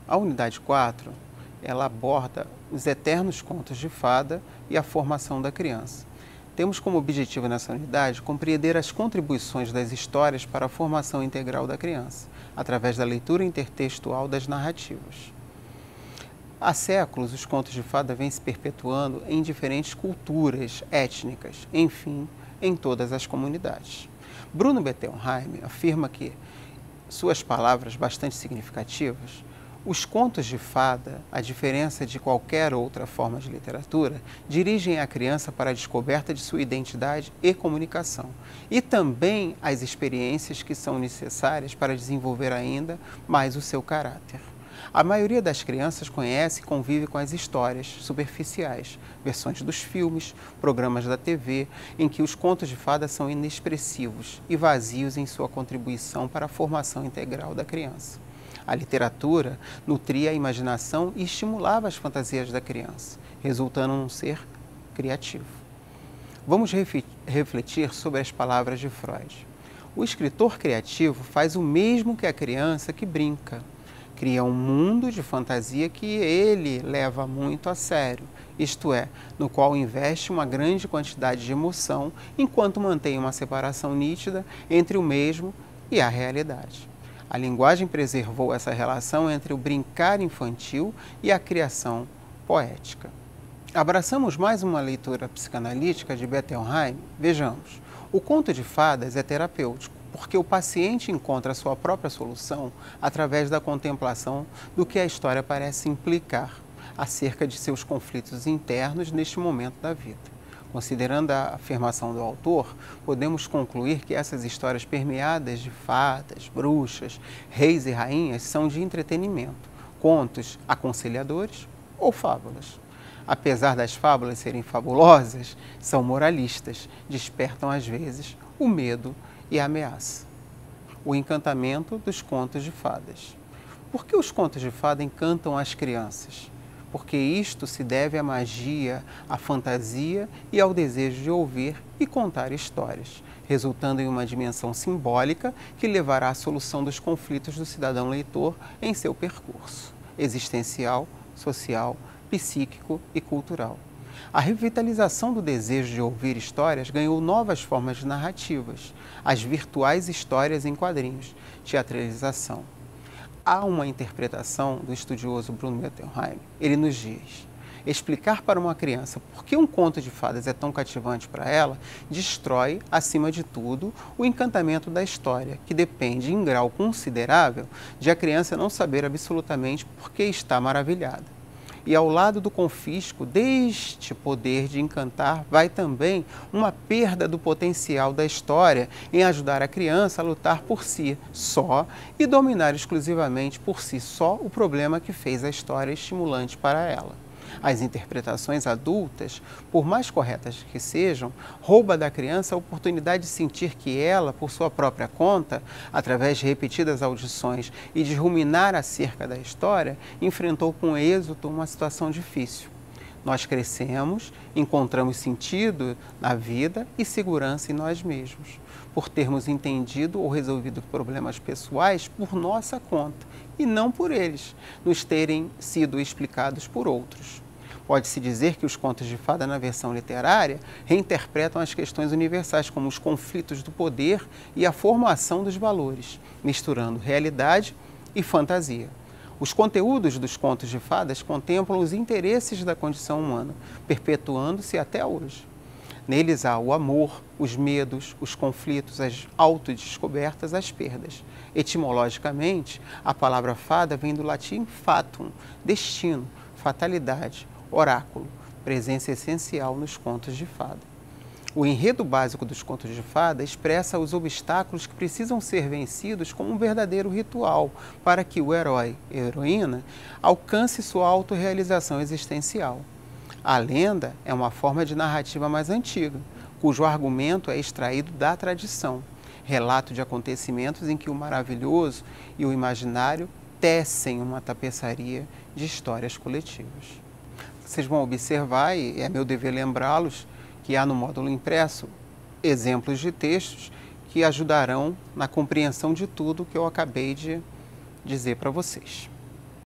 A unidade 4, ela aborda os eternos contos de fada e a formação da criança. Temos como objetivo nessa unidade compreender as contribuições das histórias para a formação integral da criança, através da leitura intertextual das narrativas. Há séculos, os contos de fada vêm se perpetuando em diferentes culturas étnicas, enfim, em todas as comunidades. Bruno Bettelheim afirma que, suas palavras bastante significativas, os contos de fada, a diferença de qualquer outra forma de literatura, dirigem a criança para a descoberta de sua identidade e comunicação, e também as experiências que são necessárias para desenvolver ainda mais o seu caráter. A maioria das crianças conhece e convive com as histórias superficiais, versões dos filmes, programas da TV, em que os contos de fada são inexpressivos e vazios em sua contribuição para a formação integral da criança. A literatura nutria a imaginação e estimulava as fantasias da criança, resultando num ser criativo. Vamos refletir sobre as palavras de Freud. O escritor criativo faz o mesmo que a criança que brinca. Cria um mundo de fantasia que ele leva muito a sério, isto é, no qual investe uma grande quantidade de emoção, enquanto mantém uma separação nítida entre o mesmo e a realidade. A linguagem preservou essa relação entre o brincar infantil e a criação poética. Abraçamos mais uma leitura psicanalítica de Bettelheim. Vejamos, o conto de fadas é terapêutico, porque o paciente encontra a sua própria solução através da contemplação do que a história parece implicar acerca de seus conflitos internos neste momento da vida. Considerando a afirmação do autor, podemos concluir que essas histórias permeadas de fadas, bruxas, reis e rainhas são de entretenimento, contos aconselhadores ou fábulas. Apesar das fábulas serem fabulosas, são moralistas, despertam às vezes o medo e a ameaça. O encantamento dos contos de fadas. Por que os contos de fada encantam as crianças? Porque isto se deve à magia, à fantasia e ao desejo de ouvir e contar histórias, resultando em uma dimensão simbólica que levará à solução dos conflitos do cidadão leitor em seu percurso existencial, social, psíquico e cultural. A revitalização do desejo de ouvir histórias ganhou novas formas de narrativas, as virtuais histórias em quadrinhos, teatralização. Há uma interpretação do estudioso Bruno Bettelheim. Ele nos diz: explicar para uma criança por que um conto de fadas é tão cativante para ela destrói, acima de tudo, o encantamento da história, que depende, em grau considerável, de a criança não saber absolutamente por que está maravilhada. E ao lado do confisco deste poder de encantar, vai também uma perda do potencial da história em ajudar a criança a lutar por si só e dominar exclusivamente por si só o problema que fez a história estimulante para ela. As interpretações adultas, por mais corretas que sejam, roubam da criança a oportunidade de sentir que ela, por sua própria conta, através de repetidas audições e de ruminar acerca da história, enfrentou com êxito uma situação difícil. Nós crescemos, encontramos sentido na vida e segurança em nós mesmos, por termos entendido ou resolvido problemas pessoais por nossa conta e não por eles, nos terem sido explicados por outros. Pode-se dizer que os contos de fada na versão literária reinterpretam as questões universais como os conflitos do poder e a formação dos valores, misturando realidade e fantasia. Os conteúdos dos contos de fadas contemplam os interesses da condição humana, perpetuando-se até hoje. Neles há o amor, os medos, os conflitos, as autodescobertas, as perdas. Etimologicamente, a palavra fada vem do latim fatum, destino, fatalidade, oráculo, presença essencial nos contos de fada. O enredo básico dos contos de fada expressa os obstáculos que precisam ser vencidos como um verdadeiro ritual para que o herói e a heroína alcance sua autorrealização existencial. A lenda é uma forma de narrativa mais antiga, cujo argumento é extraído da tradição, relato de acontecimentos em que o maravilhoso e o imaginário tecem uma tapeçaria de histórias coletivas. Vocês vão observar, e é meu dever lembrá-los, que há no módulo impresso exemplos de textos que ajudarão na compreensão de tudo que eu acabei de dizer para vocês.